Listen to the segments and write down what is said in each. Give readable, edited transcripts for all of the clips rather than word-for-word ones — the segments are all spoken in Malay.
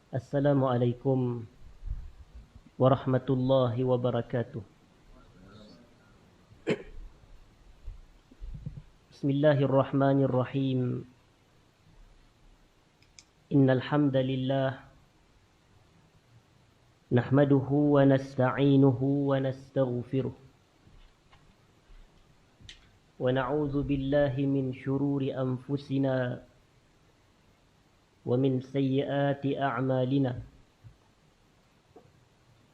Assalamualaikum warahmatullahi wabarakatuh. Bismillahirrahmanirrahim. Innal hamdalillah nahmaduhu wa nasta'inuhu wa nastaghfiruh. Wa na'udzu billahi min shururi anfusina wa min sayyiati a'malina.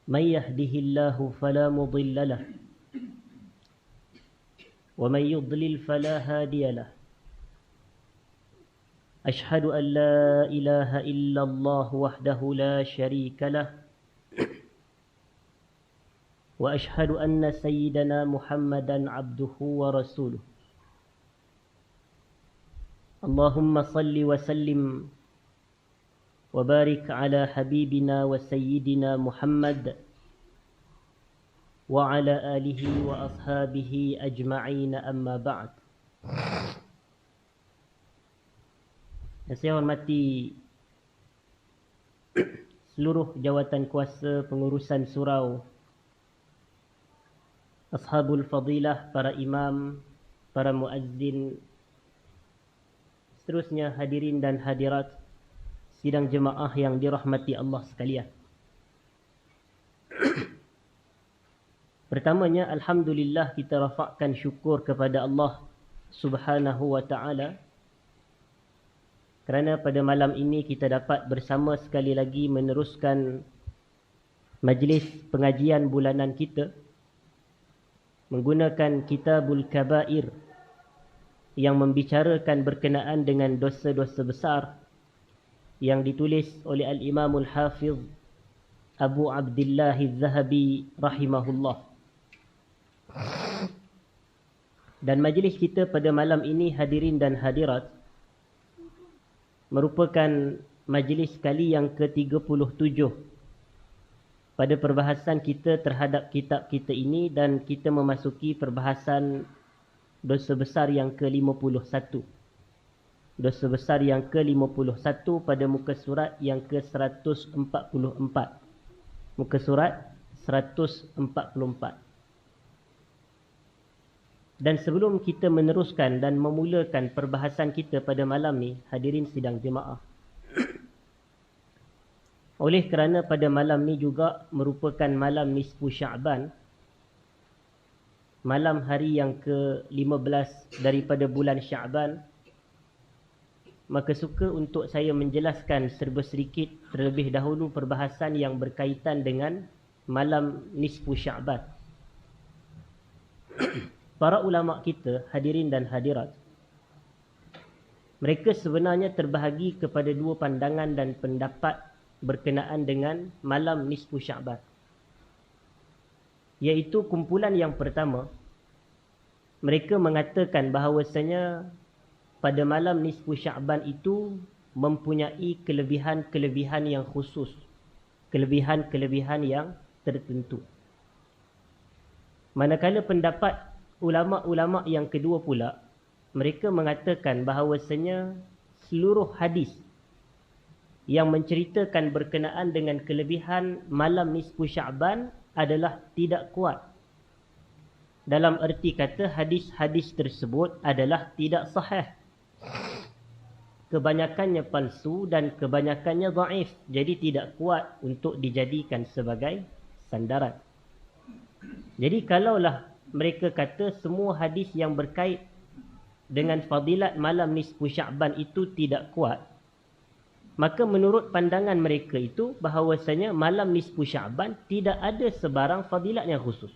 Man yahdihillahu fala mudilla lahu wa man yudlil fala hadiya lahu. Ashhadu an la ilaha illallah wahdahu la sharika lahu wa ashhadu anna sayyidana Muhammadan abduhu wa rasuluh. Allahumma salli wa sallim وبارك على حبيبنا وسيدنا محمد وعلى آله وأصحابه أجمعين أما بعد. Yang saya hormati seluruh jawatan kuasa pengurusan surau, ashabul fadilah, para imam, para muazzin, seterusnya hadirin dan hadirat sidang jemaah yang dirahmati Allah sekalian. Pertamanya, alhamdulillah, kita rafakkan syukur kepada Allah Subhanahu wa ta'ala kerana pada malam ini kita dapat bersama sekali lagi meneruskan majlis pengajian bulanan kita menggunakan Kitabul Kabair yang membicarakan berkenaan dengan dosa-dosa besar yang ditulis oleh Al-Imamul Hafiz Abu Abdillah Az-Zahabi rahimahullah. Dan majlis kita pada malam ini, hadirin dan hadirat, merupakan majlis kali yang ke-37 pada perbahasan kita terhadap kitab kita ini, dan kita memasuki perbahasan dosa besar yang ke-51. Dosa besar yang ke-51 pada muka surat yang ke-144. Muka surat 144. Dan sebelum kita meneruskan dan memulakan perbahasan kita pada malam ni, hadirin sidang jemaah, oleh kerana pada malam ni juga merupakan malam nisfu Sya'ban, malam hari yang ke-15 daripada bulan Sya'ban, maka suka untuk saya menjelaskan serba sedikit terlebih dahulu perbahasan yang berkaitan dengan malam nisfu Sya'ban. Para ulama kita, hadirin dan hadirat, mereka sebenarnya terbahagi kepada dua pandangan dan pendapat berkenaan dengan malam nisfu Sya'ban. Iaitu kumpulan yang pertama, mereka mengatakan bahawasanya pada malam nisfu Sya'ban itu mempunyai kelebihan-kelebihan yang khusus, kelebihan-kelebihan yang tertentu. Manakala pendapat ulama-ulama yang kedua pula, mereka mengatakan bahawasanya seluruh hadis yang menceritakan berkenaan dengan kelebihan malam nisfu Sya'ban adalah tidak kuat. Dalam erti kata, hadis-hadis tersebut adalah tidak sahih. Kebanyakannya palsu dan kebanyakannya dhaif, jadi tidak kuat untuk dijadikan sebagai sandaran. Jadi kalaulah mereka kata semua hadis yang berkait dengan fadilat malam nisfu Sya'ban itu tidak kuat, maka menurut pandangan mereka itu bahawasanya malam nisfu Sya'ban tidak ada sebarang fadilat yang khusus.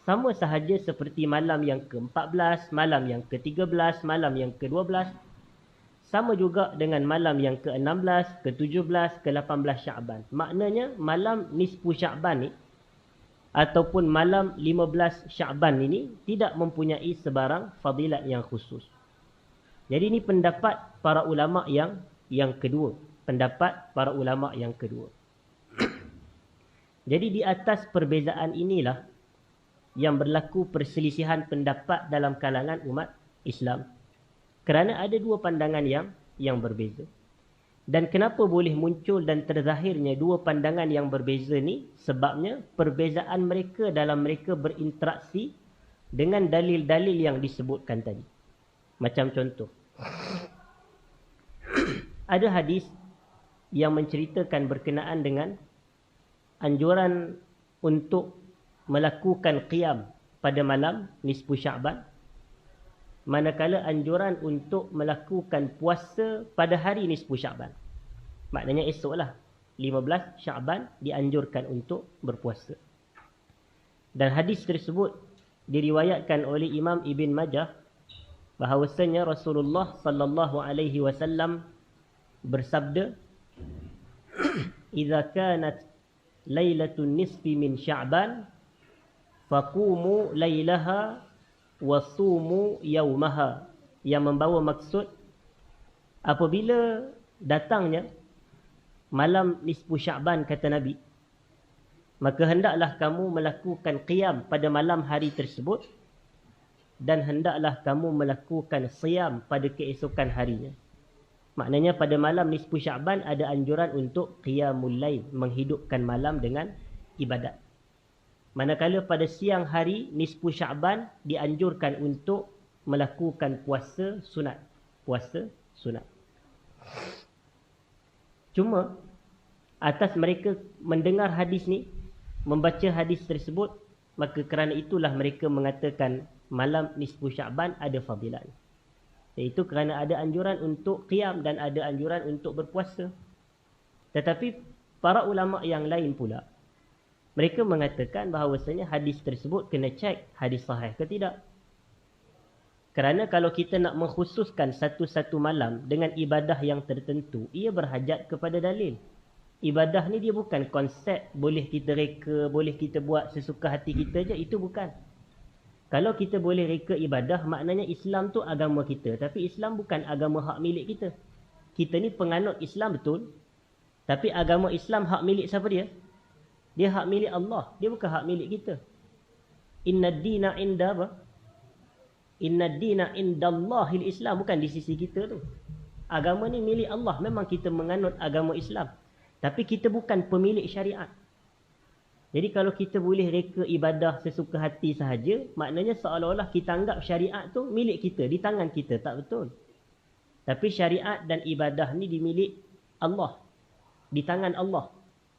Sama sahaja seperti malam yang ke-14, malam yang ke-13, malam yang ke-12. Sama juga dengan malam yang ke-16, ke-17, ke-18 Sya'ban. Maknanya malam nisfu Sya'ban ni, ataupun malam 15 Sya'ban ini, tidak mempunyai sebarang fadilat yang khusus. Jadi ini pendapat para ulama yang kedua. Pendapat para ulama yang kedua. Jadi di atas perbezaan inilah yang berlaku perselisihan pendapat dalam kalangan umat Islam. Kerana ada dua pandangan yang berbeza. Dan kenapa boleh muncul dan terzahirnya dua pandangan yang berbeza ni? Sebabnya perbezaan mereka dalam mereka berinteraksi dengan dalil-dalil yang disebutkan tadi. Macam contoh, ada hadis yang menceritakan berkenaan dengan anjuran untuk melakukan qiyam pada malam nisfu Sya'ban, manakala anjuran untuk melakukan puasa pada hari nisfu Sya'ban. Maknanya esoklah 15 Sya'ban dianjurkan untuk berpuasa. Dan hadis tersebut diriwayatkan oleh Imam Ibn Majah bahawasanya Rasulullah sallallahu alaihi wasallam bersabda, "Idza kanat lailatun nisfi min Sya'ban faqumu lailaha wasumu yaumaha." Yang membawa maksud, apabila datangnya malam nisfu Sya'ban, kata Nabi, maka hendaklah kamu melakukan qiyam pada malam hari tersebut dan hendaklah kamu melakukan siyam pada keesokan harinya. Maknanya pada malam nisfu Sya'ban ada anjuran untuk qiyamul lail, menghidupkan malam dengan ibadat. Manakala pada siang hari nisfu Sya'ban dianjurkan untuk melakukan puasa sunat. Puasa sunat. Cuma atas mereka mendengar hadis ni, membaca hadis tersebut, maka kerana itulah mereka mengatakan malam nisfu Sya'ban ada fadilat. Iaitu kerana ada anjuran untuk qiyam dan ada anjuran untuk berpuasa. Tetapi para ulama yang lain pula, mereka mengatakan bahawasanya hadis tersebut kena cek hadis sahih ke tidak. Kerana kalau kita nak mengkhususkan satu-satu malam dengan ibadah yang tertentu, ia berhajat kepada dalil. Ibadah ni dia bukan konsep boleh kita reka, boleh kita buat sesuka hati kita je. Itu bukan. Kalau kita boleh reka ibadah, maknanya Islam tu agama kita. Tapi Islam bukan agama hak milik kita. Kita ni penganut Islam betul. Tapi agama Islam hak milik siapa dia? Dia hak milik Allah. Dia bukan hak milik kita. Inna dina inda apa? Inna dina indallahil Islam. Bukan di sisi kita tu. Agama ni milik Allah. Memang kita menganut agama Islam. Tapi kita bukan pemilik syariat. Jadi kalau kita boleh reka ibadah sesuka hati sahaja, maknanya seolah-olah kita anggap syariat tu milik kita, di tangan kita. Tak betul. Tapi syariat dan ibadah ni dimilik Allah. Di tangan Allah.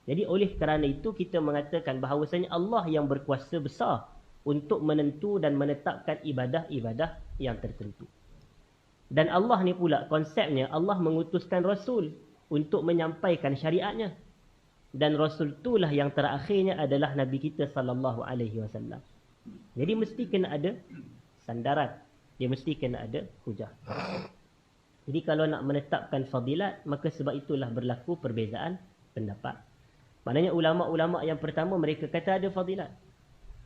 Jadi oleh kerana itu kita mengatakan bahawasanya Allah yang berkuasa besar untuk menentu dan menetapkan ibadah-ibadah yang tertentu. Dan Allah ni pula konsepnya, Allah mengutuskan Rasul untuk menyampaikan syariatnya. Dan Rasul itulah yang terakhirnya adalah Nabi kita sallallahu alaihi wasallam. Jadi mesti kena ada sandaran. Dia mesti kena ada hujah. Jadi kalau nak menetapkan fadilat, maka sebab itulah berlaku perbezaan pendapat. Maknanya ulama-ulama yang pertama mereka kata ada fadilat.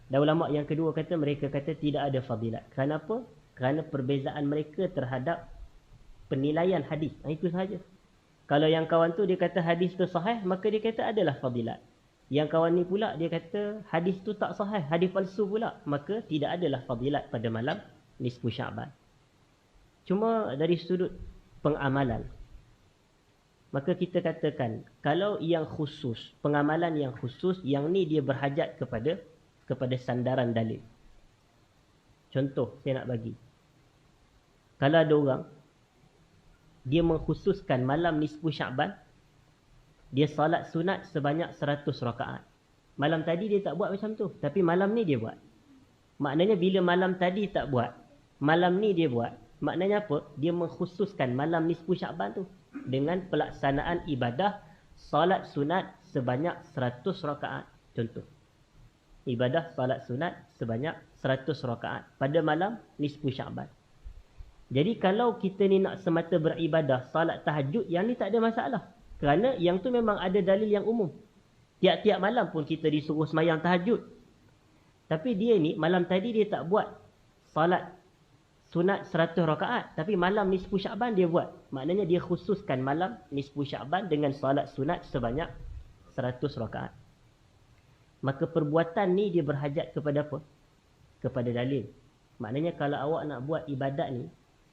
Dan ulama yang kedua kata mereka kata tidak ada fadilat. Kerana apa? Kerana perbezaan mereka terhadap penilaian hadis. Itu sahaja. Kalau yang kawan tu dia kata hadis tu sahih, maka dia kata adalah fadilat. Yang kawan ni pula dia kata hadis tu tak sahih, hadis palsu pula, maka tidak adalah fadilat pada malam nisfu Sya'ban. Cuma dari sudut pengamalan, maka kita katakan kalau yang khusus, pengamalan yang khusus, yang ni dia berhajat kepada sandaran dalil. Contoh saya nak bagi. Kalau ada orang dia mengkhususkan malam nisfu Sya'ban, dia salat sunat sebanyak 100 rakaat. Malam tadi dia tak buat macam tu, tapi malam ni dia buat. Maknanya bila malam tadi tak buat, malam ni dia buat. Maknanya apa? Dia mengkhususkan malam nisfu Sya'ban tu dengan pelaksanaan ibadah salat sunat sebanyak 100 rakaat. Contoh. Ibadah salat sunat sebanyak 100 rakaat pada malam nisfu Sya'ban. Jadi kalau kita ni nak semata beribadah salat tahajud, yang ni tak ada masalah. Kerana yang tu memang ada dalil yang umum. Tiap-tiap malam pun kita disuruh semayang tahajud. Tapi dia ni malam tadi dia tak buat salat sunat 100 rakaat. Tapi malam nisfu Sya'ban dia buat. Maknanya dia khususkan malam nisfu Sya'ban dengan salat sunat sebanyak 100 rakaat. Maka perbuatan ni dia berhajat kepada apa? Kepada dalil. Maknanya kalau awak nak buat ibadat ni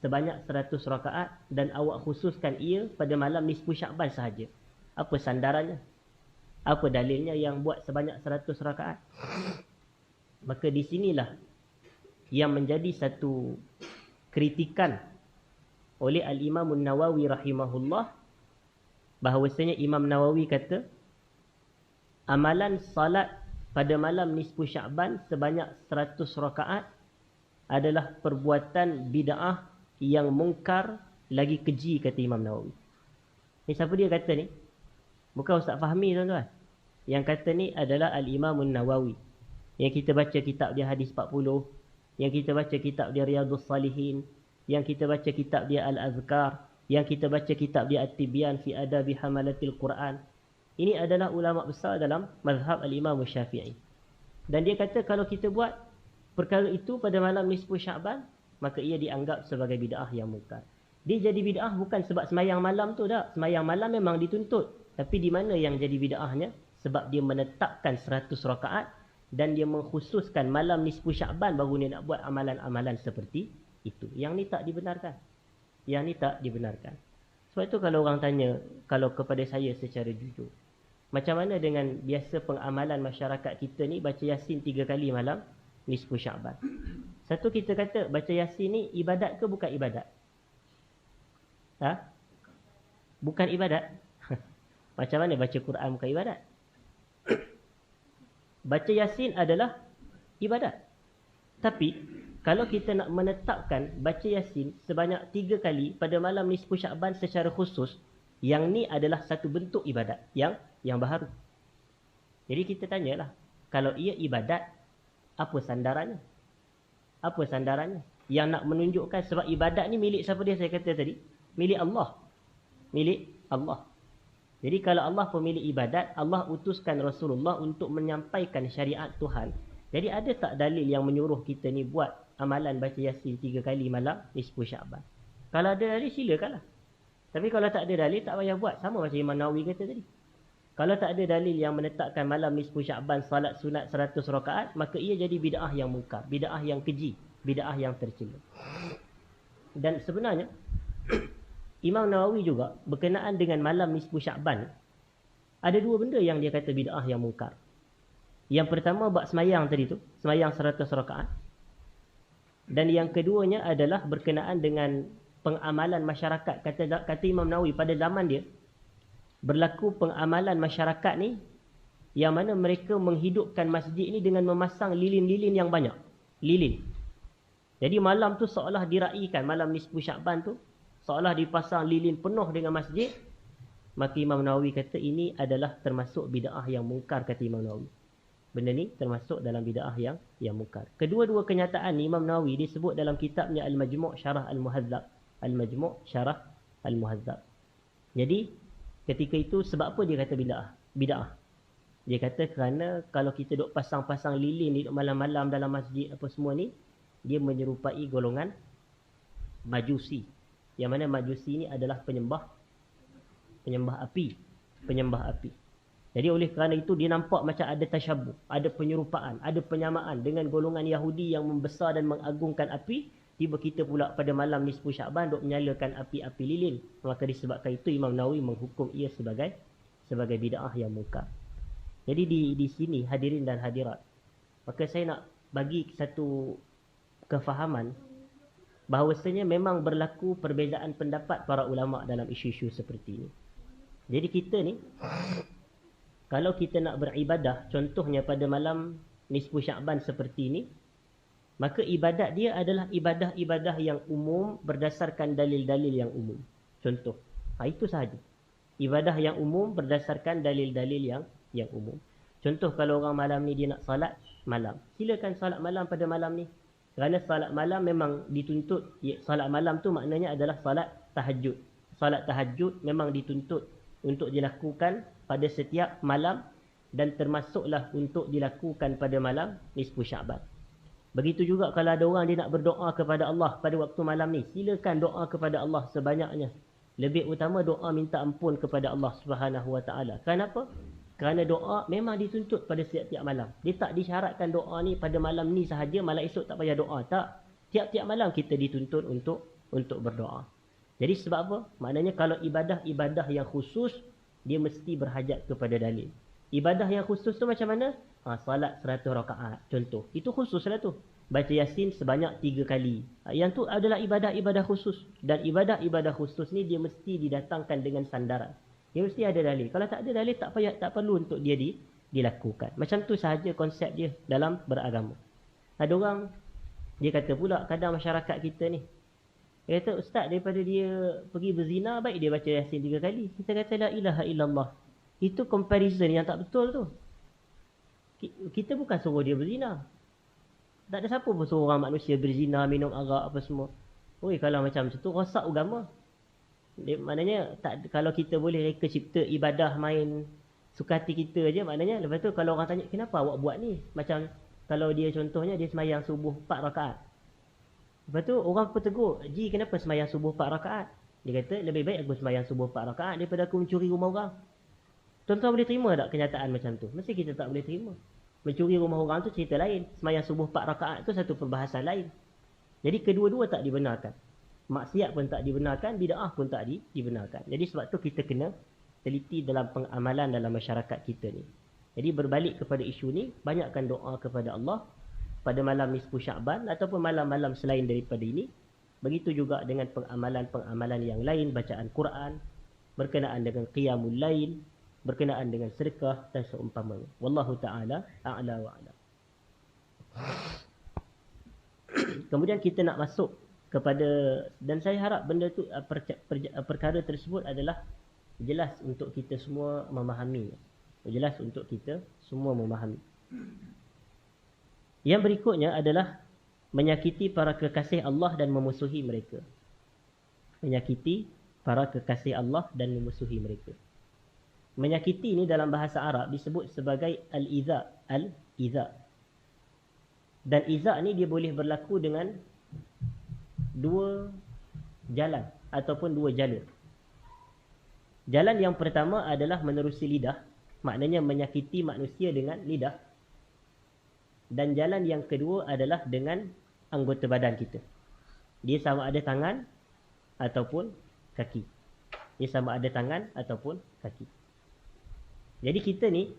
sebanyak 100 rakaat dan awak khususkan ia pada malam nisfu Sya'ban sahaja. Apa sandarannya? Apa dalilnya yang buat sebanyak 100 rakaat? Maka di sinilah yang menjadi satu kritikan oleh Al-Imam Nawawi rahimahullah, bahawasanya Imam Nawawi kata amalan salat pada malam nisfu Sya'ban sebanyak 100 rakaat adalah perbuatan bid'ah yang mungkar lagi keji, kata Imam Nawawi. Ni siapa dia kata ni? Bukan Ustaz Fahmi, tuan-tuan. Yang kata ni adalah Al-Imam Nawawi. Yang kita baca kitab dia Hadis 40, yang kita baca kitab dia Riyadhus Salihin, yang kita baca kitab dia Al-Azkar, yang kita baca kitab dia At-Tibyan fi Adabi Hamalatil Quran. Ini adalah ulama besar dalam mazhab Al-Imam Syafi'i. Dan dia kata kalau kita buat perkara itu pada malam nisfu Sya'ban, maka ia dianggap sebagai bid'ah yang mungkar. Dia jadi bid'ah bukan sebab semayang malam tu dah. Semayang malam memang dituntut. Tapi di mana yang jadi bid'ahnya? Sebab dia menetapkan 100 rakaat dan dia mengkhususkan malam nisfu Sya'ban baru dia nak buat amalan-amalan seperti itu. Yang ni tak dibenarkan. Yang ni tak dibenarkan. Sebab itu kalau orang tanya, kalau kepada saya secara jujur, macam mana dengan biasa pengamalan masyarakat kita ni baca Yasin 3 kali malam nisfu Sya'ban? Satu, kita kata baca Yasin ni ibadat ke bukan ibadat? Bukan ibadat. Macam mana baca Quran bukan ibadat? Baca Yasin adalah ibadat. Tapi kalau kita nak menetapkan baca Yasin sebanyak 3 kali pada malam nisfu Sya'ban secara khusus, yang ni adalah satu bentuk ibadat yang baharu. Jadi kita tanyalah, kalau ia ibadat, apa sandarannya? Apa sandarannya? Yang nak menunjukkan, sebab ibadat ni milik siapa dia saya kata tadi? Milik Allah. Milik Allah. Jadi kalau Allah pemilik ibadat, Allah utuskan Rasulullah untuk menyampaikan syariat Tuhan. Jadi ada tak dalil yang menyuruh kita ni buat amalan baca Yasin 3 kali malam nisfu Sya'ban? Kalau ada dalil, silakanlah. Tapi kalau tak ada dalil, tak payah buat. Sama macam Imam Nawawi kata tadi. Kalau tak ada dalil yang menetapkan malam nisfu Sya'ban salat sunat 100 rakaat, maka ia jadi bid'ah yang mungkar, bid'ah yang keji, bid'ah yang tercela. Dan sebenarnya Imam Nawawi juga berkenaan dengan malam nisfu Sya'ban, ada 2 benda yang dia kata bid'ah yang mungkar. Yang pertama bab semayang tadi tu, semayang 100 rakaat. Dan yang keduanya adalah berkenaan dengan pengamalan masyarakat. Kata Imam Nawawi, pada zaman dia berlaku pengamalan masyarakat ni yang mana mereka menghidupkan masjid ni dengan memasang lilin-lilin yang banyak. Lilin. Jadi malam tu seolah diraikan, malam nisfu Sya'ban tu seolah dipasang lilin penuh dengan masjid. Maka Imam Nawawi kata ini adalah termasuk bid'ah yang mungkar, kata Imam Nawawi. Benda ni termasuk dalam bid'ah yang mungkar. Kedua-dua kenyataan Imam Nawawi disebut dalam kitabnya Al-Majmu' Syarah Al-Muhadzab. Al-Majmu' Syarah Al-Muhadzab. Jadi ketika itu sebab apa dia kata bid'ah? Bid'ah. Dia kata kerana kalau kita duk pasang-pasang lilin di malam-malam dalam masjid apa semua ni, dia menyerupai golongan Majusi. Yang mana Majusi ni adalah penyembah api. Penyembah api. Jadi oleh kerana itu dia nampak macam ada tasyabuh, ada penyerupaan, ada penyamaan dengan golongan Yahudi yang membesar dan mengagungkan api. Tiba kita pula pada malam nisfu Sya'ban duk menyalakan api-api lilin. Maka disebabkan itu Imam Nawawi menghukum ia sebagai bid'ah yang mungkar. Jadi di sini hadirin dan hadirat, maka saya nak bagi satu kefahaman bahawasanya memang berlaku perbezaan pendapat para ulama dalam isu-isu seperti ini. Jadi kita ni, kalau kita nak beribadah, contohnya pada malam nisfu Sya'ban seperti ini, maka ibadat dia adalah ibadah-ibadah yang umum berdasarkan dalil-dalil yang umum. Contoh, itu sahaja. Ibadah yang umum berdasarkan dalil-dalil yang umum. Contoh, kalau orang malam ni dia nak salat malam, silakan salat malam pada malam ni. Kerana salat malam memang dituntut. Salat malam tu maknanya adalah salat tahajud. Salat tahajud memang dituntut untuk dilakukan pada setiap malam dan termasuklah untuk dilakukan pada malam nisfu Sya'ban. Begitu juga kalau ada orang dia nak berdoa kepada Allah pada waktu malam ni, silakan doa kepada Allah sebanyaknya. Lebih utama doa minta ampun kepada Allah Subhanahu Wa Taala. Kenapa? Kerana doa memang dituntut pada setiap malam. Dia tak disyaratkan doa ni pada malam ni sahaja, malam esok tak payah doa. Tak. Tiap-tiap malam kita dituntut untuk untuk berdoa. Jadi sebab apa? Maknanya kalau ibadah-ibadah yang khusus, dia mesti berhajat kepada dalil. Ibadah yang khusus tu macam mana? Salat 100 rakaat contoh. Itu khusus lah tu. Baca Yasin sebanyak 3 kali. Yang tu adalah ibadah-ibadah khusus. Dan ibadah-ibadah khusus ni dia mesti didatangkan dengan sandaran. Dia mesti ada dalil. Kalau tak ada dalil, tak perlu untuk dia dilakukan. Macam tu sahaja konsep dia dalam beragama. Ada orang, dia kata pula kadang masyarakat kita ni, dia kata, ustaz daripada dia pergi berzina, baik dia baca Yasin 3 kali. Kita kata la ilaha illallah. Itu comparison yang tak betul tu. Kita bukan suruh dia berzina. Tak ada siapa pun suruh orang manusia berzina, minum arak apa semua. Oi, kalau macam tu rosak agama. Maknanya kalau kita boleh reka cipta ibadah main suka hati kita je, maknanya lepas tu kalau orang tanya kenapa awak buat ni, macam kalau dia contohnya dia semayang subuh 4 rakaat. Lepas tu orang pun tegur, Ji kenapa semayang subuh 4 rakaat? Dia kata lebih baik aku semayang subuh 4 rakaat daripada aku mencuri rumah orang. Tuan-tuan boleh terima tak kenyataan macam tu? Mesti kita tak boleh terima. Mencuri rumah orang tu cerita lain. Semayang subuh 4 rakaat tu satu perbahasan lain. Jadi kedua-dua tak dibenarkan. Maksiat pun tak dibenarkan, bid'ah pun tak dibenarkan. Jadi sebab tu kita kena teliti dalam pengamalan dalam masyarakat kita ni. Jadi berbalik kepada isu ni, banyakkan doa kepada Allah pada malam nisfu Sya'ban ataupun malam-malam selain daripada ini. Begitu juga dengan pengamalan-pengamalan yang lain, bacaan Quran, berkenaan dengan qiyamul lail, berkenaan dengan sedekah dan seumpamanya. Wallahu ta'ala a'la wa a'lam. Kemudian kita nak masuk kepada, dan saya harap benda tu perkara tersebut adalah jelas untuk kita semua memahami. Jelas untuk kita semua memahami. Yang berikutnya adalah menyakiti para kekasih Allah dan memusuhi mereka. Menyakiti para kekasih Allah dan memusuhi mereka. Menyakiti ini dalam bahasa Arab disebut sebagai al-iza. Al-iza. Dan iza ni dia boleh berlaku dengan dua jalan ataupun dua jalur. Jalan yang pertama adalah menerusi lidah. Maknanya menyakiti manusia dengan lidah. Dan jalan yang kedua adalah dengan anggota badan kita. Dia sama ada tangan ataupun kaki. Dia sama ada tangan ataupun kaki. Jadi kita ni,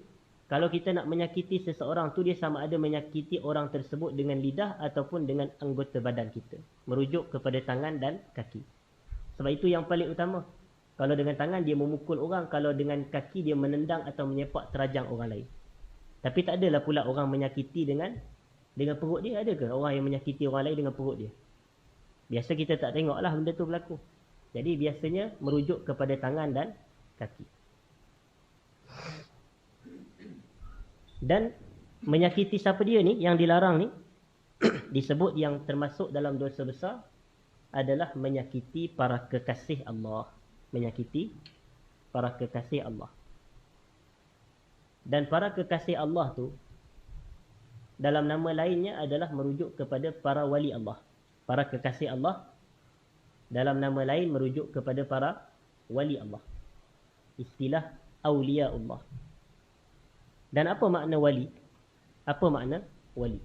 kalau kita nak menyakiti seseorang tu, dia sama ada menyakiti orang tersebut dengan lidah ataupun dengan anggota badan kita. Merujuk kepada tangan dan kaki. Sebab itu yang paling utama. Kalau dengan tangan dia memukul orang, kalau dengan kaki dia menendang atau menyepak terajang orang lain. Tapi tak adalah pula orang menyakiti dengan perut dia. Adakah orang yang menyakiti orang lain dengan perut dia? Biasa kita tak tengoklah benda tu berlaku. Jadi biasanya merujuk kepada tangan dan kaki. Dan menyakiti siapa dia ni, yang dilarang ni, disebut yang termasuk dalam dosa besar adalah menyakiti para kekasih Allah. Menyakiti para kekasih Allah. Dan para kekasih Allah tu, dalam nama lainnya adalah merujuk kepada para wali Allah. Para kekasih Allah, dalam nama lain merujuk kepada para wali Allah. Istilah awliya Allah. Dan apa makna wali? Apa makna wali?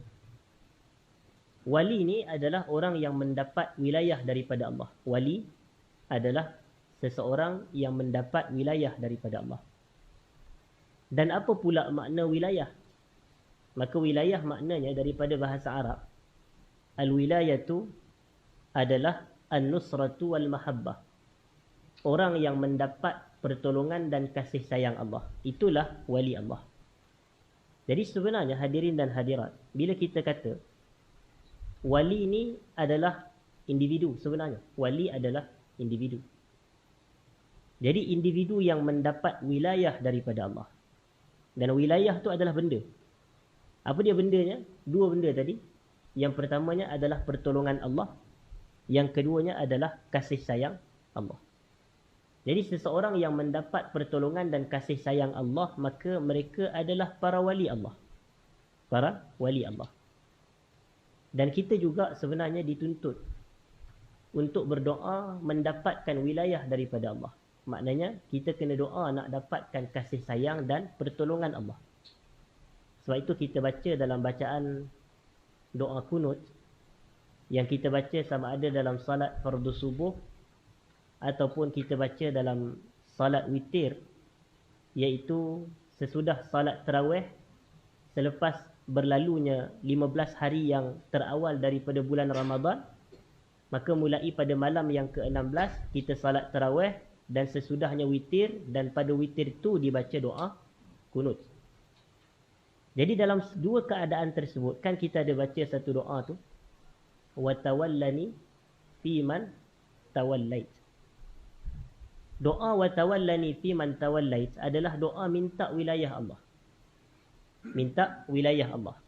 Wali ni adalah orang yang mendapat wilayah daripada Allah. Wali adalah seseorang yang mendapat wilayah daripada Allah. Dan apa pula makna wilayah? Maka wilayah maknanya daripada bahasa Arab. Al-wilayatu adalah an-nusratu wal-mahabbah. Orang yang mendapat pertolongan dan kasih sayang Allah. Itulah wali Allah. Jadi sebenarnya hadirin dan hadirat, bila kita kata wali ni adalah individu sebenarnya. Wali adalah individu. Jadi individu yang mendapat wilayah daripada Allah. Dan wilayah tu adalah benda. Apa dia bendanya? Dua benda tadi. Yang pertamanya adalah pertolongan Allah. Yang keduanya adalah kasih sayang Allah. Jadi seseorang yang mendapat pertolongan dan kasih sayang Allah, maka mereka adalah para wali Allah. Para wali Allah. Dan kita juga sebenarnya dituntut untuk berdoa mendapatkan wilayah daripada Allah. Maknanya kita kena doa nak dapatkan kasih sayang dan pertolongan Allah. Sebab itu kita baca dalam bacaan doa kunut, yang kita baca sama ada dalam salat fardu subuh ataupun kita baca dalam salat witir, iaitu sesudah salat tarawih selepas berlalunya 15 hari yang terawal daripada bulan Ramadan, maka mulai pada malam yang ke-16 kita salat tarawih dan sesudahnya witir, dan pada witir tu dibaca doa kunut. Jadi dalam dua keadaan tersebut kan kita ada baca satu doa tu, wa tawallani fi man tawallait. Doa wa tawallani fi man tawallait adalah doa minta wilayah Allah. Minta wilayah Allah.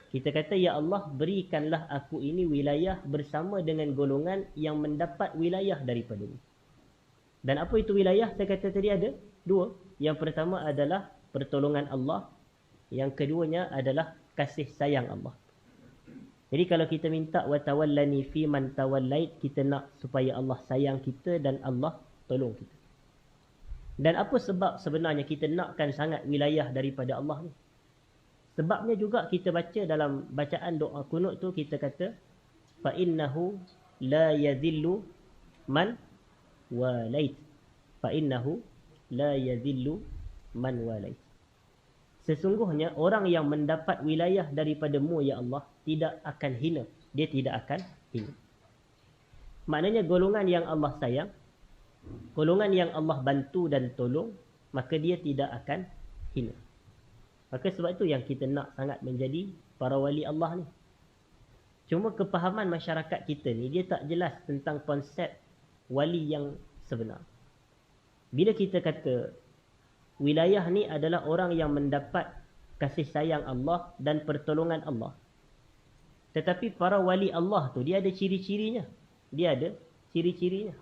Kita kata, ya Allah, berikanlah aku ini wilayah bersama dengan golongan yang mendapat wilayah daripada-Mu. Dan apa itu wilayah? Saya kata tadi ada dua. Yang pertama adalah pertolongan Allah. Yang keduanya adalah kasih sayang Allah. Jadi kalau kita minta wa tawallani fi man tawallait, kita nak supaya Allah sayang kita dan Allah tolong kita. Dan apa sebab sebenarnya kita nakkan sangat wilayah daripada Allah ni? Sebabnya juga kita baca dalam bacaan doa kunut tu, kita kata fa innahu la yadhillu man walait. Fa innahu la yadhillu man walait. Sesungguhnya orang yang mendapat wilayah daripada-Mu ya Allah tidak akan hina. Dia tidak akan hina. Maknanya golongan yang Allah sayang, golongan yang Allah bantu dan tolong, maka dia tidak akan hina. Maka sebab itu yang kita nak sangat menjadi para wali Allah ni. Cuma kepahaman masyarakat kita ni, dia tak jelas tentang konsep wali yang sebenar. Bila kita kata wilayah ni adalah orang yang mendapat kasih sayang Allah dan pertolongan Allah, tetapi para wali Allah tu dia ada ciri-cirinya. Dia ada ciri-cirinya.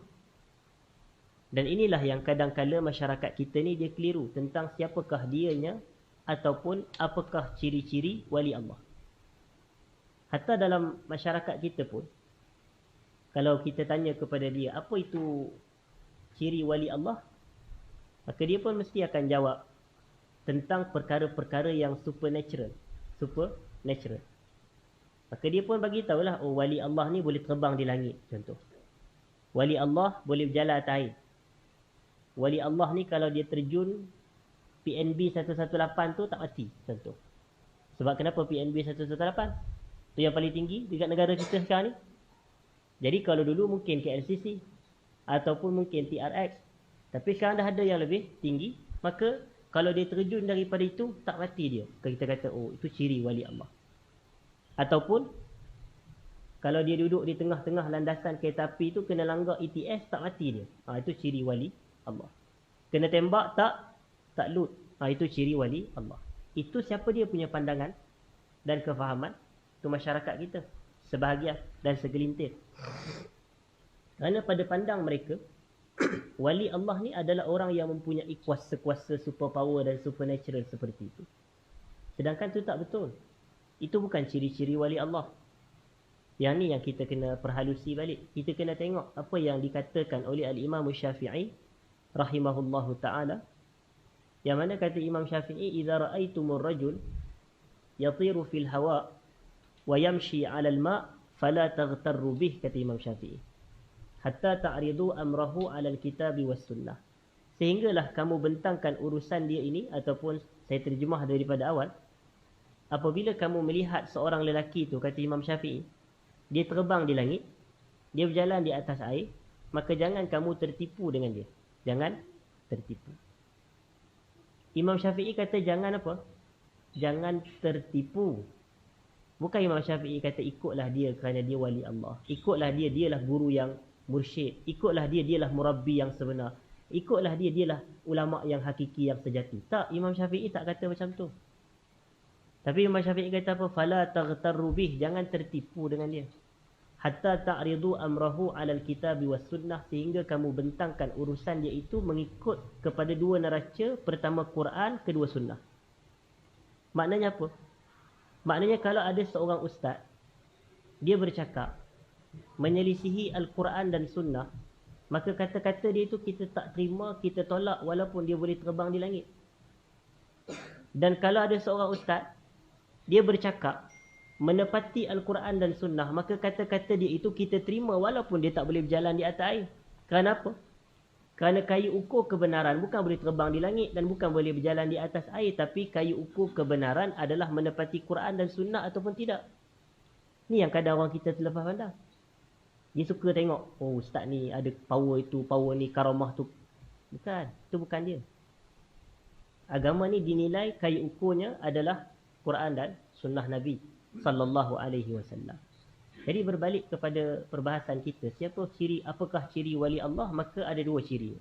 Dan inilah yang kadang-kala masyarakat kita ni dia keliru tentang siapakah dianya ataupun apakah ciri-ciri wali Allah. Hatta dalam masyarakat kita pun, kalau kita tanya kepada dia apa itu ciri wali Allah, maka dia pun mesti akan jawab tentang perkara-perkara yang supernatural. Supernatural. Maka dia pun bagi tahulah, oh, wali Allah ni boleh terbang di langit, contoh. Wali Allah boleh berjalan atas air. Wali Allah ni kalau dia terjun PNB 118 tu tak mati, contoh. Sebab kenapa PNB 118? Tu yang paling tinggi dekat negara kita sekarang ni. Jadi kalau dulu mungkin KLCC ataupun mungkin TRX, tapi sekarang dah ada yang lebih tinggi, maka kalau dia terjun daripada itu tak mati dia. Kita kata, oh, itu ciri wali Allah. Ataupun kalau dia duduk di tengah-tengah landasan kereta api tu kena langgar ETS, tak mati dia. Itu ciri wali Allah. Kena tembak tak lut. Itu ciri wali Allah. Itu siapa dia punya pandangan dan kefahaman? Itu masyarakat kita. Sebahagian dan segelintir. Kerana pada pandang mereka, wali Allah ni adalah orang yang mempunyai kuasa-kuasa superpower dan supernatural seperti itu. Sedangkan itu tak betul. Itu bukan ciri-ciri wali Allah. Yang ni yang kita kena perhalusi balik. Kita kena tengok apa yang dikatakan oleh Al-Imam Syafi'i rahimahullahu ta'ala. Yang mana kata Imam Syafi'i, idza ra'aitumur rajul yatiru fil hawa wa yamshi 'ala al-ma' fala taghtarru bih, kata Imam Syafi'i, hatta ta'ridu amrahu 'ala al-kitabi was sunnah. Sehinggalah kamu bentangkan urusan dia ini, ataupun saya terjemah daripada awal, apabila kamu melihat seorang lelaki itu, kata Imam Syafi'i, dia terbang di langit, dia berjalan di atas air, maka jangan kamu tertipu dengan dia. Jangan tertipu. Imam Syafi'i kata jangan apa? Jangan tertipu. Bukan Imam Syafi'i kata ikutlah dia kerana dia wali Allah. Ikutlah dia, dialah guru yang mursyid. Ikutlah dia, dialah murabbi yang sebenar. Ikutlah dia, dialah ulama yang hakiki, yang sejati. Tak, Imam Syafi'i tak kata macam tu. Tapi Imam Syafi'i kata apa? Fala taghtarru bih, jangan tertipu dengan dia. Hatta ta'ridu amrahu 'alal kitabi was sunnah, sehingga kamu bentangkan urusan dia itu mengikut kepada dua neraca, pertama Quran, kedua sunnah. Maknanya apa? Maknanya kalau ada seorang ustaz, dia bercakap menyelisihi Al-Quran dan sunnah, maka kata-kata dia itu kita tak terima, kita tolak walaupun dia boleh terbang di langit. Dan kalau ada seorang ustaz, dia bercakap menepati Al-Quran dan Sunnah, maka kata-kata dia itu kita terima walaupun dia tak boleh berjalan di atas air. Kenapa? Kerana kayu ukur kebenaran bukan boleh terbang di langit dan bukan boleh berjalan di atas air, tapi kayu ukur kebenaran adalah menepati Quran dan Sunnah ataupun tidak. Ni yang kadang orang kita terlepas pandang. Dia suka tengok, oh ustaz ni ada power itu, power ni, karamah tu. Bukan, itu bukan dia. Agama ni dinilai kayu ukurnya adalah Quran dan Sunnah Nabi sallallahu alaihi wasallam. Jadi berbalik kepada perbahasan kita, apakah ciri wali Allah? Maka ada dua ciri.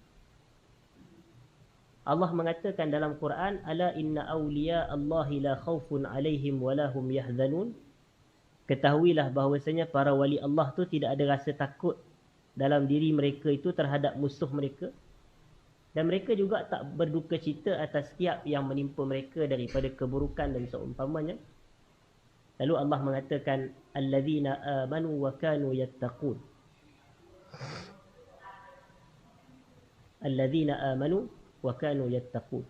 Allah mengatakan dalam Quran, ala inna awliya Allahi la khawfun alaihim wa lahum yahzanun. Ketahuilah bahawasanya para wali Allah tu tidak ada rasa takut dalam diri mereka itu terhadap musuh mereka. Dan mereka juga tak berduka cita atas setiap yang menimpa mereka daripada keburukan dan seumpamanya. Lalu Allah mengatakan, allazina amanu wa kanu yattaqun. Allazina amanu wa kanu yattaqun.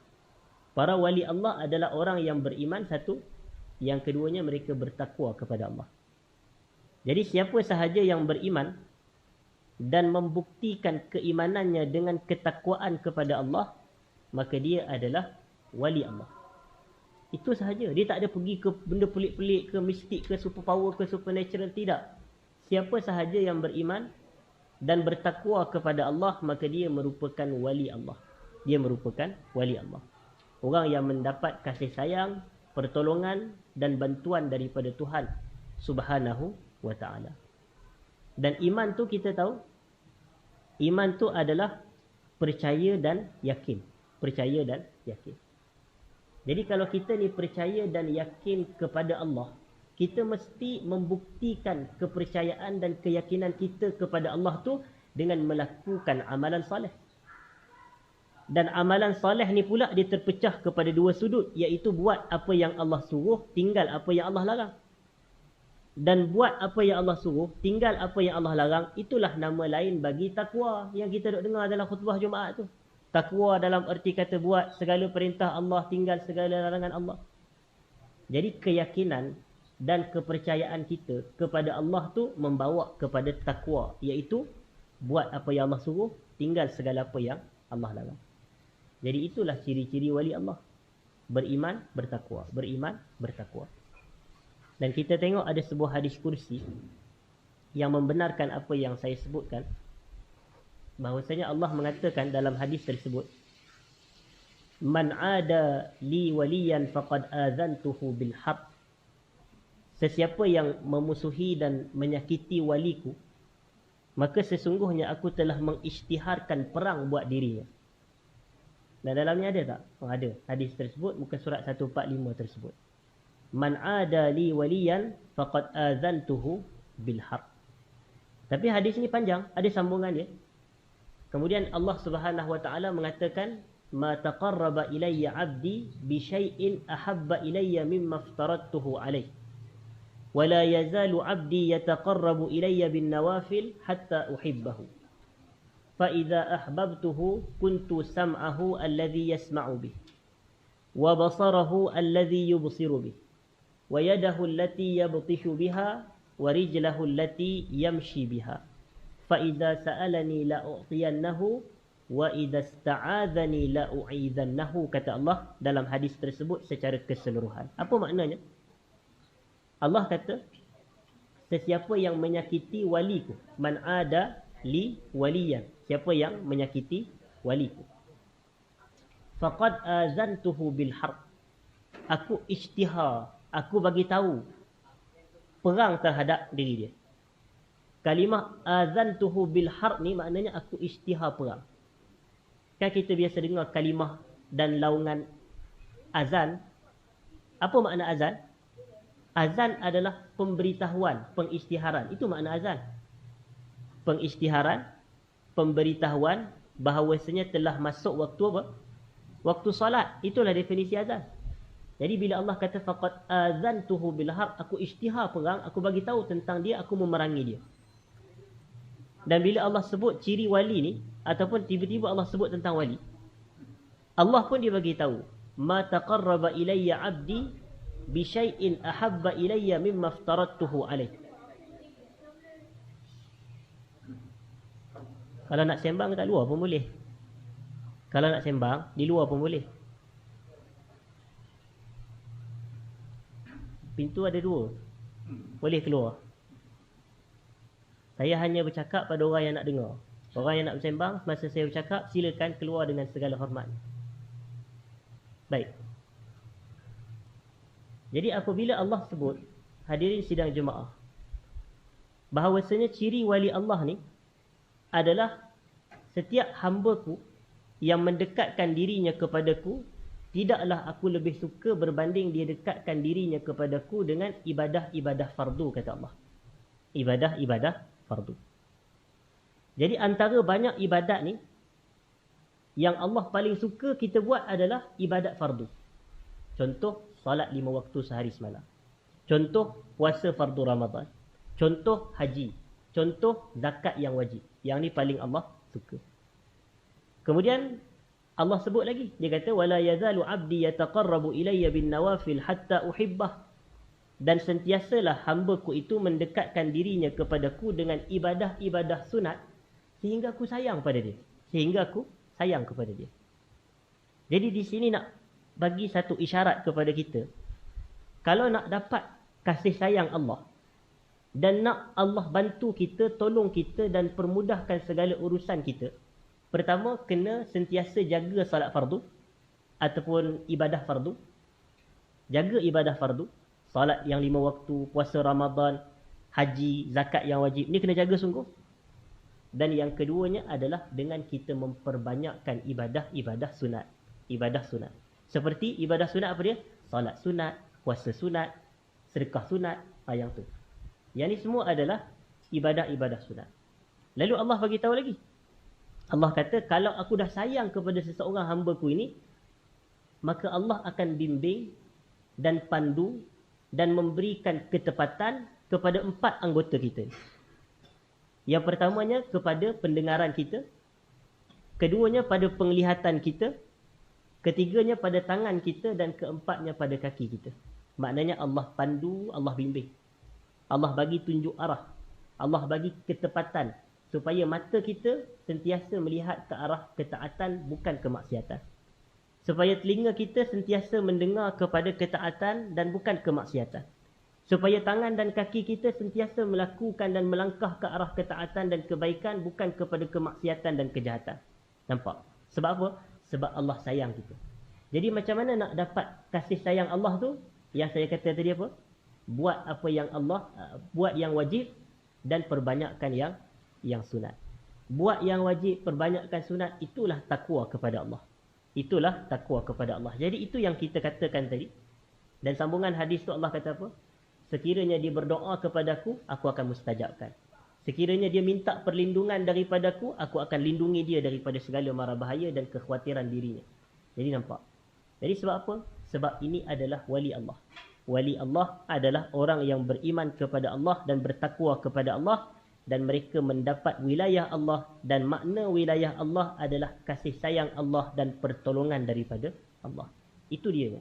Para wali Allah adalah orang yang beriman, satu. Yang keduanya, mereka bertakwa kepada Allah. Jadi siapa sahaja yang beriman dan membuktikan keimanannya dengan ketakwaan kepada Allah, maka dia adalah wali Allah. Itu sahaja. Dia tak ada pergi ke benda pelik-pelik ke, mistik ke, superpower ke, supernatural. Tidak. Siapa sahaja yang beriman dan bertakwa kepada Allah, maka dia merupakan wali Allah. Dia merupakan wali Allah. Orang yang mendapat kasih sayang, pertolongan dan bantuan daripada Tuhan Subhanahu wa ta'ala. Dan iman tu kita tahu, iman tu adalah percaya dan yakin. Percaya dan yakin. Jadi kalau kita ni percaya dan yakin kepada Allah, kita mesti membuktikan kepercayaan dan keyakinan kita kepada Allah tu dengan melakukan amalan soleh. Dan amalan soleh ni pula dia terpecah kepada dua sudut, iaitu buat apa yang Allah suruh, tinggal apa yang Allah larang. Dan buat apa yang Allah suruh, tinggal apa yang Allah larang, itulah nama lain bagi takwa yang kita duk dengar dalam khutbah Jumaat tu. Takwa dalam erti kata buat segala perintah Allah, tinggal segala larangan Allah. Jadi keyakinan dan kepercayaan kita kepada Allah tu membawa kepada takwa, iaitu buat apa yang Allah suruh, tinggal segala apa yang Allah larang. Jadi itulah ciri-ciri wali Allah. Beriman, bertakwa. Beriman, bertakwa. Dan kita tengok ada sebuah hadis kursi yang membenarkan apa yang saya sebutkan. Bahawasanya Allah mengatakan dalam hadis tersebut, man ada li waliyan faqad azantuhu bil harb. Sesiapa yang memusuhi dan menyakiti waliku, maka sesungguhnya aku telah mengisytiharkan perang buat dirinya. Dan dalamnya ada tak? Oh, ada. Hadis tersebut muka surat 145 tersebut. Man ada li waliyan faqad azantuhu bil harb. Tapi hadis ni panjang, ada sambungan dia. Kemudian Allah Subhanahu wa taala mengatakan, ma taqarraba ilayya 'abdi bi syai'in ahabba ilayya mimma aftaradtuhu alayh. Wa la yazalu 'abdi yataqarrabu ilayya bin nawafil hatta uhibbahu. Fa idza ahbabtuhu kuntu sam'ahu alladhi yasma'u bih wa basarahu alladhi yubsiru bih wa yadahu allati yabtishu biha wa rijlahu allati yamshi biha. فَإِذَا سَأَلَنِي لَأُعْطِيَنَّهُ وَإِذَا اسْتَعَاذَنِي لَأُعِيذَنَّهُ. Kata Allah dalam hadis tersebut secara keseluruhan. Apa maknanya? Allah kata, sesiapa yang menyakiti waliku, man ada li waliyan, siapa yang menyakiti waliku, faqad azantuhu bil harb. Aku isytihar, aku bagi tahu perang terhadap diri dia. Kalimah azantuhu bil harb ni maknanya aku isytihar perang. Kan kita biasa dengar kalimah dan laungan azan. Apa makna azan? Azan adalah pemberitahuan, pengisytiharan. Itu makna azan. Pengisytiharan, pemberitahuan bahawasanya telah masuk waktu apa? Waktu solat. Itulah definisi azan. Jadi bila Allah kata faqad azantuhu bil harb, aku isytihar perang, aku bagi tahu tentang dia, aku memerangi dia. Dan bila Allah sebut ciri wali ni, ataupun tiba-tiba Allah sebut tentang wali, Allah pun dia bagi tahu, ma taqarraba ilayya 'abdi bi syai'in ahabba ilayya mimma aftaradtuhu alaih. Kalau nak sembang kat luar pun boleh. Kalau nak sembang di luar pun boleh. Pintu ada 2. Boleh keluar. Saya hanya bercakap pada orang yang nak dengar. Orang yang nak bersembang, masa saya bercakap, silakan keluar dengan segala hormat. Baik. Jadi apabila Allah sebut, hadirin sidang jemaah, bahawasanya ciri wali Allah ni adalah setiap hamba-Ku yang mendekatkan dirinya kepadaku, tidaklah aku lebih suka berbanding dia dekatkan dirinya kepadaku dengan ibadah-ibadah fardu, kata Allah. Ibadah-ibadah fardu. Jadi antara banyak ibadat ni, yang Allah paling suka kita buat adalah ibadat fardu. Contoh, salat 5 waktu sehari semalam. Contoh, puasa fardu Ramadan. Contoh, haji. Contoh, zakat yang wajib. Yang ni paling Allah suka. Kemudian Allah sebut lagi, dia kata wala yazalu 'abdi yataqarrabu ilayya bin nawafil hatta uhibbah. Dan sentiasalah hamba-Ku itu mendekatkan dirinya kepadaku dengan ibadah-ibadah sunat sehingga aku sayang pada dia. Sehingga aku sayang kepada dia. Jadi di sini nak bagi satu isyarat kepada kita. Kalau nak dapat kasih sayang Allah dan nak Allah bantu kita, tolong kita dan permudahkan segala urusan kita, pertama, kena sentiasa jaga salat fardu ataupun ibadah fardu. Jaga ibadah fardu. Salat yang 5 waktu, puasa Ramadan, haji, zakat yang wajib. Ni kena jaga sungguh. Dan yang keduanya adalah dengan kita memperbanyakkan ibadah-ibadah sunat. Ibadah sunat. Seperti ibadah sunat apa dia? Salat sunat, puasa sunat, sedekah sunat. Yang tu. Yang ni semua adalah ibadah-ibadah sunat. Lalu Allah bagi tahu lagi. Allah kata, kalau aku dah sayang kepada seseorang hamba-Ku ini, maka Allah akan bimbing dan pandu dan memberikan ketepatan kepada 4 anggota kita. Yang pertamanya kepada pendengaran kita, keduanya pada penglihatan kita, ketiganya pada tangan kita dan keempatnya pada kaki kita. Maknanya Allah pandu, Allah bimbing. Allah bagi tunjuk arah. Allah bagi ketepatan supaya mata kita sentiasa melihat ke arah ketaatan, bukan kemaksiatan. Supaya telinga kita sentiasa mendengar kepada ketaatan dan bukan kemaksiatan. Supaya tangan dan kaki kita sentiasa melakukan dan melangkah ke arah ketaatan dan kebaikan, bukan kepada kemaksiatan dan kejahatan. Nampak? Sebab apa? Sebab Allah sayang kita. Jadi macam mana nak dapat kasih sayang Allah tu? Yang saya kata tadi apa? Buat apa yang Allah, buat yang wajib dan perbanyakkan yang sunat. Buat yang wajib, perbanyakkan sunat, itulah takwa kepada Allah. Itulah takwa kepada Allah. Jadi itu yang kita katakan tadi. Dan sambungan hadis tu Allah kata apa? Sekiranya dia berdoa kepadaku, aku akan mustajabkan. Sekiranya dia minta perlindungan daripadaku, aku akan lindungi dia daripada segala mara bahaya dan kekhawatiran dirinya. Jadi nampak. Jadi sebab apa? Sebab ini adalah wali Allah. Wali Allah adalah orang yang beriman kepada Allah dan bertakwa kepada Allah, dan mereka mendapat wilayah Allah, dan makna wilayah Allah adalah kasih sayang Allah dan pertolongan daripada Allah. Itu dia.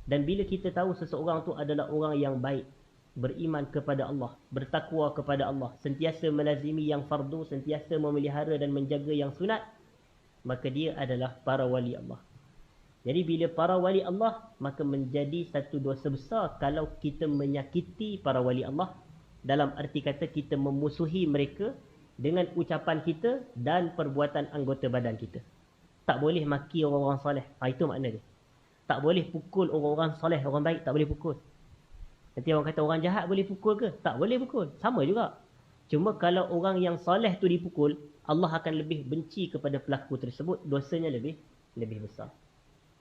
Dan bila kita tahu seseorang tu adalah orang yang baik, beriman kepada Allah, bertakwa kepada Allah, sentiasa melazimi yang fardu, sentiasa memelihara dan menjaga yang sunat, maka dia adalah para wali Allah. Jadi bila para wali Allah, maka menjadi satu dosa besar kalau kita menyakiti para wali Allah. Dalam arti kata kita memusuhi mereka dengan ucapan kita dan perbuatan anggota badan kita. Tak boleh maki orang-orang soleh. Itu makna dia. Tak boleh pukul orang-orang soleh, orang baik tak boleh pukul. Nanti orang kata orang jahat boleh pukul ke? Tak boleh pukul. Sama juga. Cuma kalau orang yang soleh tu dipukul, Allah akan lebih benci kepada pelaku tersebut. Dosanya lebih besar.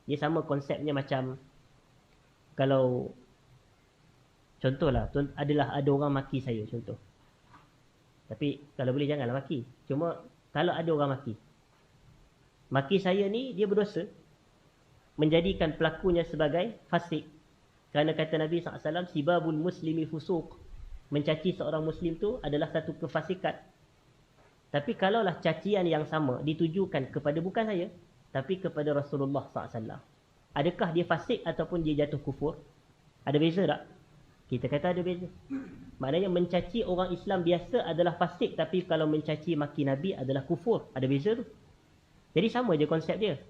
Dia sama konsepnya macam kalau contohlah, ada orang maki saya, contoh. Tapi kalau boleh janganlah maki. Cuma kalau ada orang maki saya ni, dia berdosa, menjadikan pelakunya sebagai fasik. Kerana kata Nabi SAW, sibabul muslimi fusuq. Mencaci seorang muslim tu adalah satu kefasikan. Tapi kalaulah cacian yang sama ditujukan kepada bukan saya, tapi kepada Rasulullah SAW, adakah dia fasik ataupun dia jatuh kufur? Ada beza tak? Kita kata ada beza. Maknanya mencaci orang Islam biasa adalah fasik, tapi kalau mencaci maki Nabi adalah kufur. Ada beza tu. Jadi sama je konsep dia.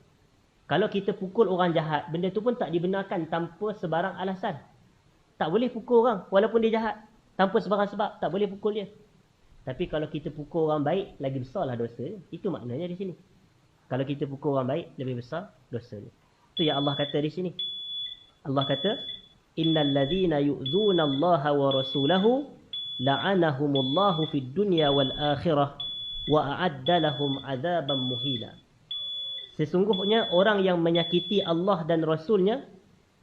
Kalau kita pukul orang jahat, benda tu pun tak dibenarkan tanpa sebarang alasan. Tak boleh pukul orang walaupun dia jahat. Tanpa sebarang sebab, tak boleh pukul dia. Tapi kalau kita pukul orang baik, lagi besarlah dosa dia. Itu maknanya di sini. Kalau kita pukul orang baik, lebih besar dosa dia. Itu yang Allah kata di sini. Allah kata, innal ladzina yu'dzuna Allah wa rasulahu la'anahumullahu fid dunya wal akhirah wa a'adda lahum 'adzaban muhina. Sesungguhnya orang yang menyakiti Allah dan Rasulnya,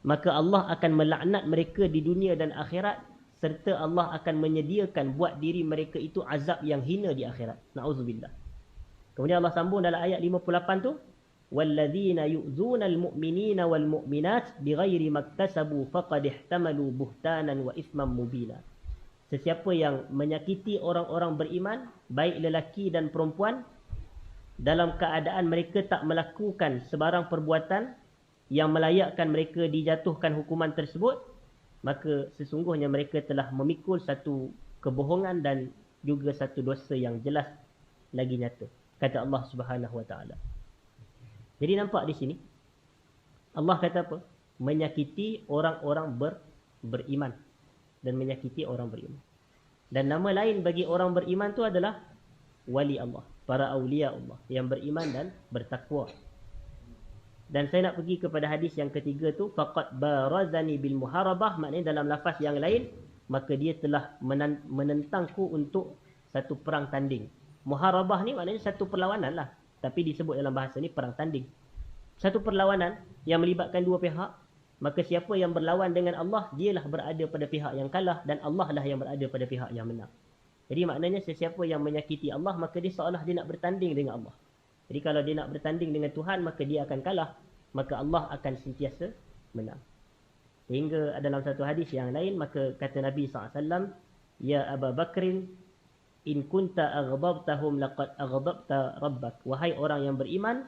maka Allah akan melaknat mereka di dunia dan akhirat, serta Allah akan menyediakan buat diri mereka itu azab yang hina di akhirat. Na'udzubillah. Kemudian Allah sambung dalam ayat 58 tu, walladzina yu'dzuna almu'minina walmu'minat bighairi maktasabu faqad ihtamalu buhtanan wa ithman mubina. Sesiapa yang menyakiti orang-orang beriman, baik lelaki dan perempuan, dalam keadaan mereka tak melakukan sebarang perbuatan yang melayakkan mereka dijatuhkan hukuman tersebut, maka sesungguhnya mereka telah memikul satu kebohongan dan juga satu dosa yang jelas lagi nyata, kata Allah Subhanahu Wa Taala. Jadi nampak di sini Allah kata apa? Menyakiti orang-orang beriman dan menyakiti orang beriman. Dan nama lain bagi orang beriman tu adalah wali Allah, para awliya Allah yang beriman dan bertakwa. Dan saya nak pergi kepada hadis yang ketiga tu, faqad barazani bil muharabah, maknanya dalam lafaz yang lain, maka dia telah menentangku untuk satu perang tanding. Muharabah ni maknanya satu perlawanan lah, tapi disebut dalam bahasa ni perang tanding. Satu perlawanan yang melibatkan dua pihak, maka siapa yang berlawan dengan Allah, dialah berada pada pihak yang kalah, dan Allah lah yang berada pada pihak yang menang. Jadi maknanya sesiapa yang menyakiti Allah, maka dia seolah dia nak bertanding dengan Allah. Jadi kalau dia nak bertanding dengan Tuhan, maka dia akan kalah, maka Allah akan sentiasa menang. Sehingga dalam satu hadis yang lain, maka kata Nabi SAW, ya Abu Bakrin, in kunta aghdabtahum laqad aghdabta rabbak. Wahai orang yang beriman,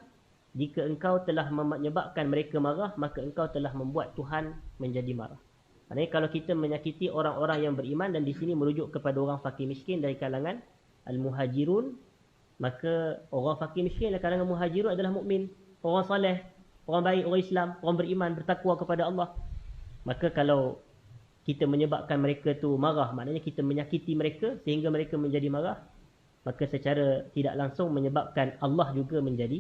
jika engkau telah menyebabkan mereka marah, maka engkau telah membuat Tuhan menjadi marah. Maksudnya kalau kita menyakiti orang-orang yang beriman, dan di sini merujuk kepada orang fakir miskin dari kalangan al-muhajirun, maka orang fakir miskin dari kalangan muhajirun adalah mukmin, orang soleh, orang baik, orang Islam, orang beriman, bertakwa kepada Allah. Maka kalau kita menyebabkan mereka tu marah, maknanya kita menyakiti mereka sehingga mereka menjadi marah, maka secara tidak langsung menyebabkan Allah juga menjadi